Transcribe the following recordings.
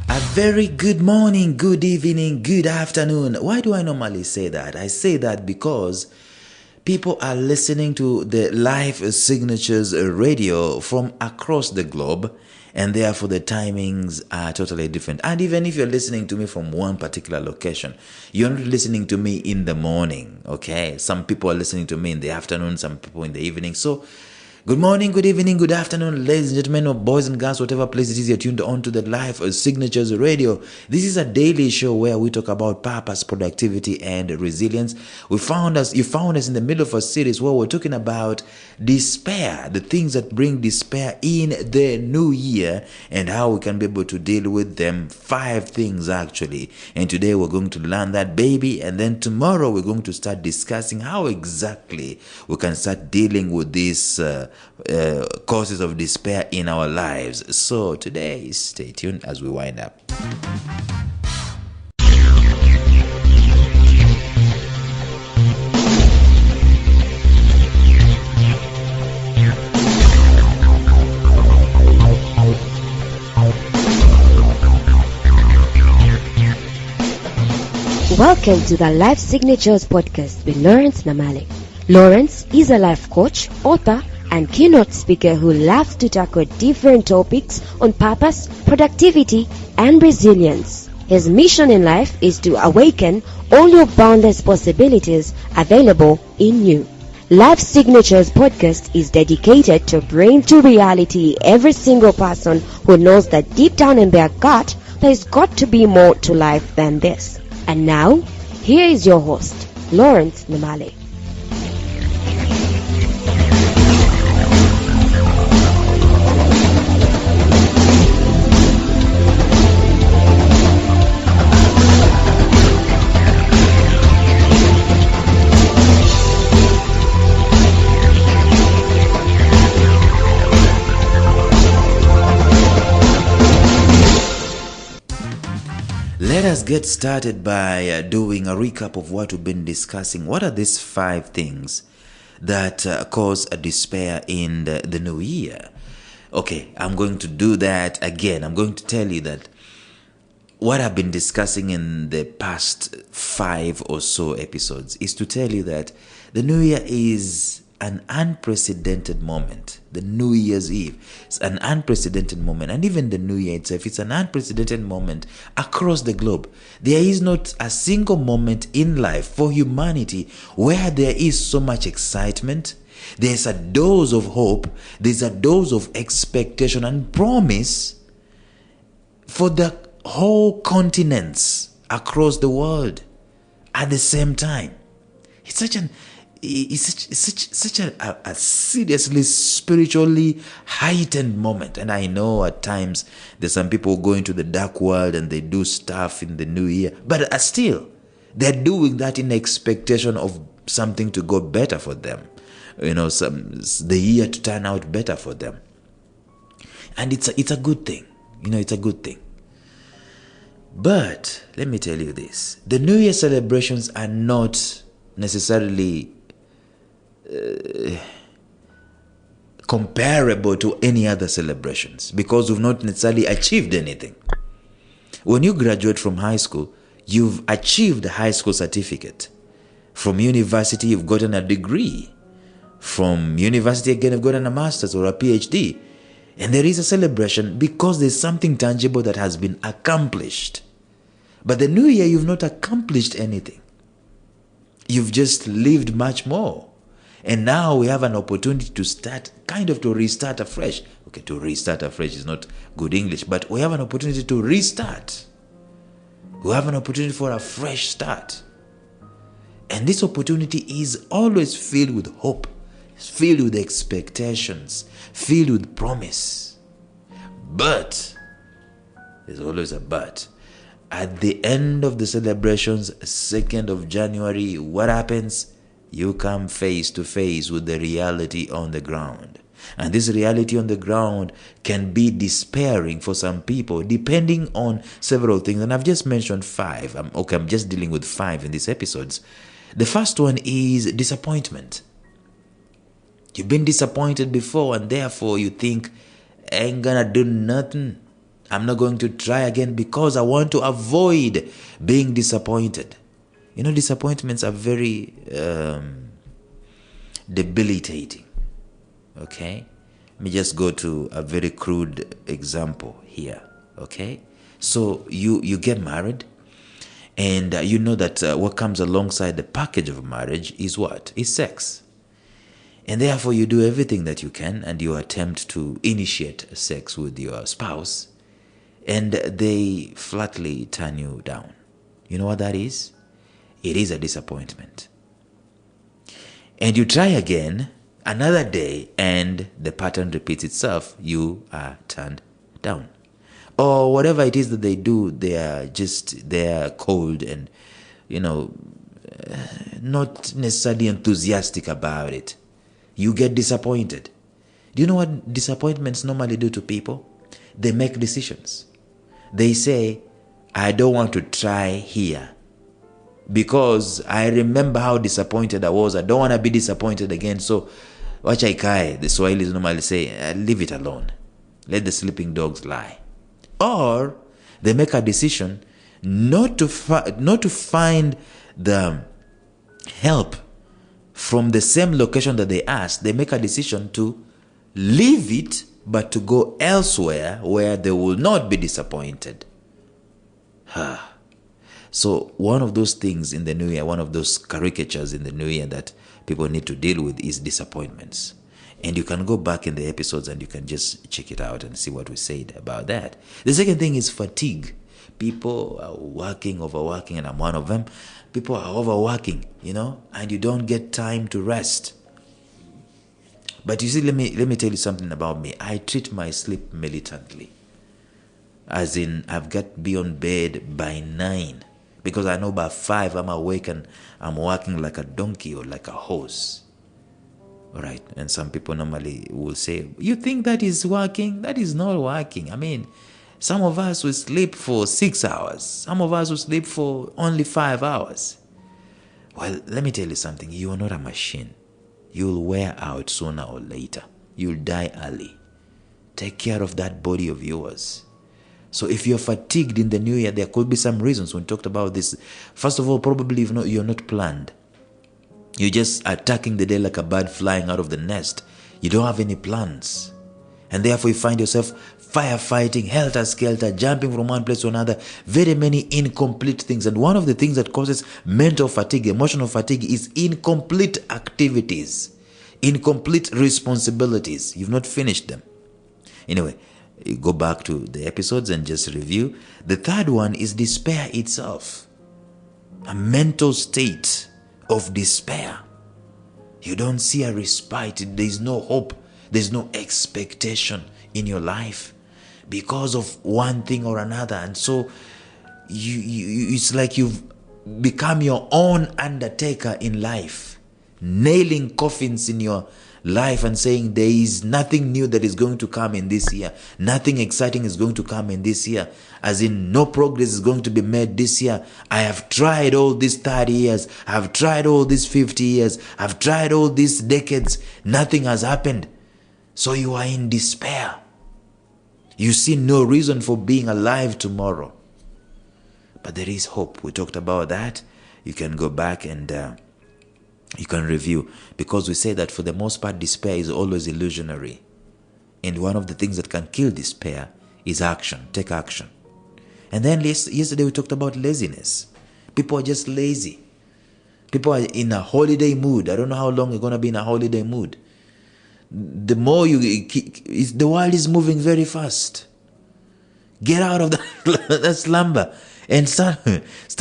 A very good morning, good evening, good afternoon. Why do I normally say that? I say that because people are listening to the live signatures radio from across the globe, and therefore the timings are totally different. And even if you're listening to me from one particular location, you're not listening to me in the morning, okay? Some people are listening to me in the afternoon, some people in the evening. So good morning, good evening, good afternoon, ladies and gentlemen, or boys and girls, whatever place it is you're tuned on to the live signatures radio. This is a daily show where we talk about purpose, productivity, and resilience. You found us in the middle of a series where we're talking about despair, the things that bring despair in the new year, and how we can be able to deal with them. 5 things actually. And today we're going to learn that baby, and then tomorrow we're going to start discussing how exactly we can start dealing with these causes of despair in our lives. So today, stay tuned as we wind up. Welcome to the Life Signatures Podcast with Lawrence Namale. Lawrence is a life coach, author, and keynote speaker who loves to tackle different topics on purpose, productivity, and resilience. His mission in life is to awaken all your boundless possibilities available in you. Life Signatures Podcast is dedicated to bring to reality every single person who knows that deep down in their gut, there's got to be more to life than this. And now, here is your host, Lawrence Namale. Let us get started by doing a recap of what we've been discussing. What are these 5 things that cause a despair in the new year? Okay, I'm going to do that again. I'm going to tell you that what I've been discussing in the past 5 or so episodes is to tell you that the new year is an unprecedented moment. The New Year's Eve is an unprecedented moment, and even the New Year itself, it's an unprecedented moment across the globe. There is not a single moment in life for humanity where there is so much excitement. There's a dose of hope, there's a dose of expectation and promise for the whole continents across the world at the same time. It's such a seriously spiritually heightened moment. And I know at times there's some people go into the dark world and they do stuff in the new year, but still they're doing that in expectation of something to go better for them, the year to turn out better for them. And it's a good thing. It's a good thing. But let me tell you this, the New Year celebrations are not necessarily comparable to any other celebrations because we've not necessarily achieved anything. When you graduate from high school, you've achieved a high school certificate. From university, you've gotten a degree. From university again, you've gotten a master's or a PhD. And there is a celebration because there's something tangible that has been accomplished. But the new year, you've not accomplished anything. You've just lived much more. And now we have an opportunity to restart afresh. Okay, to restart afresh is not good English, but we have an opportunity to restart. We have an opportunity for a fresh start. And this opportunity is always filled with hope, filled with expectations, filled with promise. But, there's always a but. At the end of the celebrations, 2nd of January, what happens? You come face to face with the reality on the ground. And this reality on the ground can be despairing for some people, depending on several things. And I've just mentioned 5. I'm just dealing with 5 in these episodes. The first one is disappointment. You've been disappointed before, and therefore you think, ain't gonna do nothing. I'm not going to try again because I want to avoid being disappointed. Disappointments are very debilitating. Okay? Let me just go to a very crude example here. Okay? So you get married, and you know that what comes alongside the package of marriage is what? Is sex. And therefore you do everything that you can, and you attempt to initiate sex with your spouse, and they flatly turn you down. You know what that is? It is a disappointment. And you try again another day, and the pattern repeats itself. You are turned down. Or whatever it is that they do, they are cold and, not necessarily enthusiastic about it. You get disappointed. Do you know what disappointments normally do to people? They make decisions. They say, I don't want to try here because I remember how disappointed I was. I don't want to be disappointed again. So, wachaikai, the Swahilis normally say, leave it alone. Let the sleeping dogs lie. Or they make a decision not to find the help from the same location that they asked. They make a decision to leave it, but to go elsewhere where they will not be disappointed. So one of those things in the new year, one of those caricatures in the new year that people need to deal with is disappointments. And you can go back in the episodes and you can just check it out and see what we said about that. The second thing is fatigue. People are overworking, and I'm one of them. People are overworking, and you don't get time to rest. But you see, let me tell you something about me. I treat my sleep militantly. As in, I've got to be on bed by 9. Because I know by 5 I'm awake and I'm working like a donkey or like a horse. Alright, and some people normally will say, you think that is working? That is not working. I mean, some of us will sleep for 6 hours. Some of us will sleep for only 5 hours. Well, let me tell you something. You are not a machine. You'll wear out sooner or later. You'll die early. Take care of that body of yours. So if you're fatigued in the new year, there could be some reasons. We talked about this. First of all, probably you're not planned. You're just attacking the day like a bird flying out of the nest. You don't have any plans. And therefore you find yourself firefighting, helter-skelter, jumping from one place to another. Very many incomplete things. And one of the things that causes mental fatigue, emotional fatigue, is incomplete activities, incomplete responsibilities. You've not finished them. Anyway, you go back to the episodes and just review. The third one is despair itself. A mental state of despair. You don't see a respite. There's no hope. There's no expectation in your life because of one thing or another. And so it's like you've become your own undertaker in life, nailing coffins in your life and saying there is nothing new that is going to come in this year. Nothing exciting is going to come in this year. As in, no progress is going to be made this year. I have tried all these 30 years. I've tried all these 50 years. I've tried all these decades. Nothing has happened. So you are in despair. You see no reason for being alive tomorrow. But there is hope. We talked about that. You can go back and you can review, because we say that for the most part despair is always illusionary, and one of the things that can kill despair is action. Take action. And then yesterday we talked about laziness. People are just lazy. People are in a holiday mood. I don't know how long you're going to be in a holiday mood. The more the world is moving very fast. Get out of that slumber and start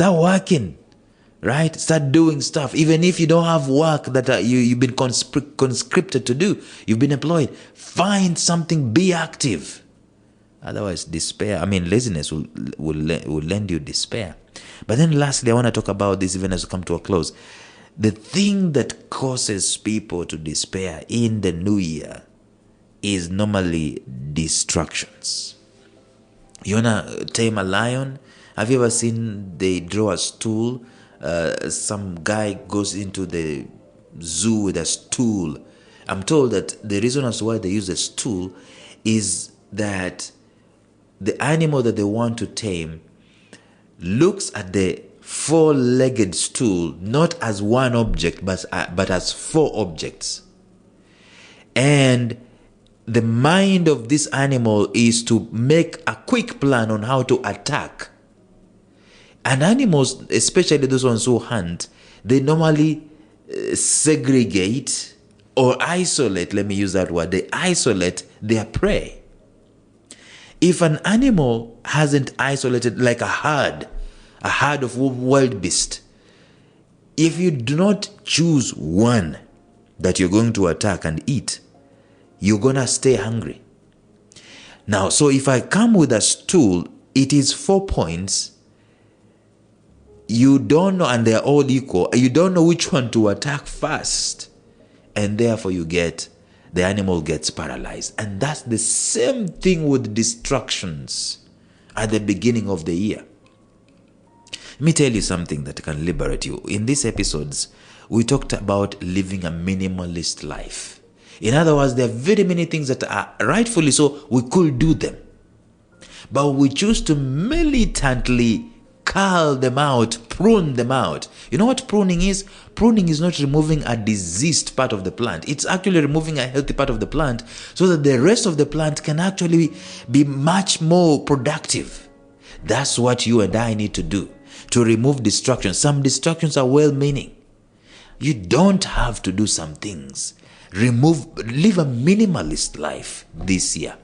working. Right? Start doing stuff. Even if you don't have work that you've been conscripted to do, you've been employed, find something, be active. Otherwise, laziness will lend you despair. But then lastly, I want to talk about this even as we come to a close. The thing that causes people to despair in the new year is normally distractions. You want to tame a lion? Have you ever seen they draw a stool? Some guy goes into the zoo with a stool. I'm told that the reason as to why they use a stool is that the animal that they want to tame looks at the four-legged stool not as one object but as four objects. And the mind of this animal is to make a quick plan on how to attack. And animals, especially those ones who hunt, they normally segregate or isolate, let me use that word, they isolate their prey. If an animal hasn't isolated, like a herd of wild beasts, if you do not choose one that you're going to attack and eat, you're going to stay hungry. Now, so if I come with a stool, it is 4 points. You don't know, and they're all equal. You don't know which one to attack first. And therefore the animal gets paralyzed. And that's the same thing with distractions at the beginning of the year. Let me tell you something that can liberate you. In these episodes, we talked about living a minimalist life. In other words, there are very many things that are rightfully so, we could do them. But we choose to militantly cull them out, prune them out. You know what pruning is? Pruning is not removing a diseased part of the plant. It's actually removing a healthy part of the plant so that the rest of the plant can actually be much more productive. That's what you and I need to do, to remove distractions. Some distractions are well-meaning. You don't have to do some things. Live a minimalist life this year.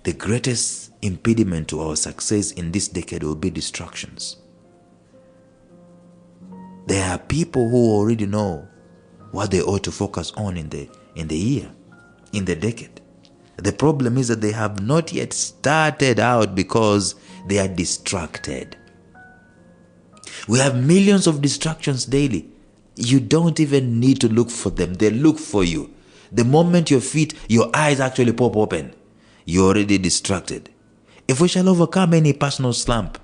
The greatest impediment to our success in this decade will be distractions. There are people who already know what they ought to focus on in the year, in the decade. The problem is that they have not yet started out because they are distracted. We have millions of distractions daily. You don't even need to look for them. They look for you. The moment your eyes actually pop open, you're already distracted. If we shall overcome any personal slump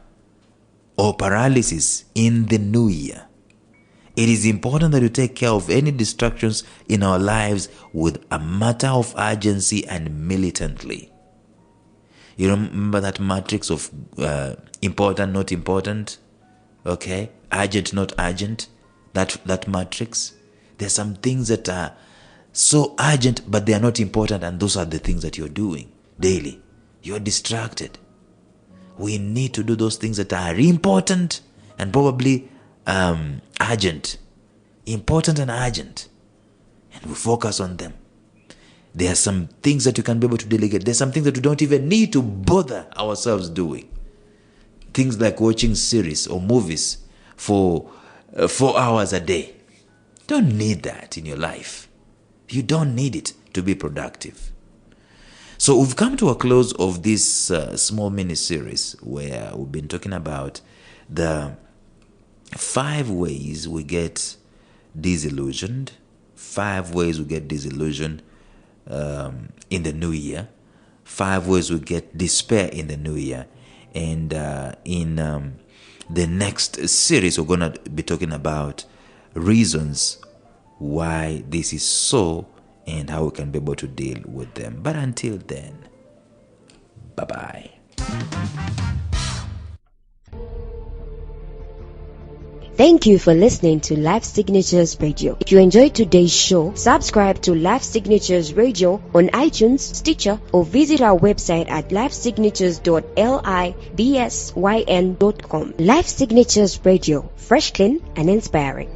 or paralysis in the new year, it is important that we take care of any distractions in our lives with a matter of urgency and militantly. You remember that matrix of important, not important? Okay? Urgent, not urgent? That matrix? There's some things that are so urgent, but they are not important, and those are the things that you're doing daily. You're distracted. We need to do those things that are important and probably urgent. Important and urgent. And we focus on them. There are some things that you can be able to delegate. There's some things that we don't even need to bother ourselves doing. Things like watching series or movies for 4 hours a day. Don't need that in your life. You don't need it to be productive. So we've come to a close of this small mini-series where we've been talking about the 5 ways we get disillusioned. 5 ways we get disillusioned in the new year. 5 ways we get despair in the new year. And in the next series, we're going to be talking about reasons why this is so and how we can be able to deal with them. But until then, bye-bye. Thank you for listening to Life Signatures Radio. If you enjoyed today's show, subscribe to Life Signatures Radio on iTunes, Stitcher, or visit our website at lifesignatures.libsyn.com. Life Signatures Radio, fresh, clean, and inspiring.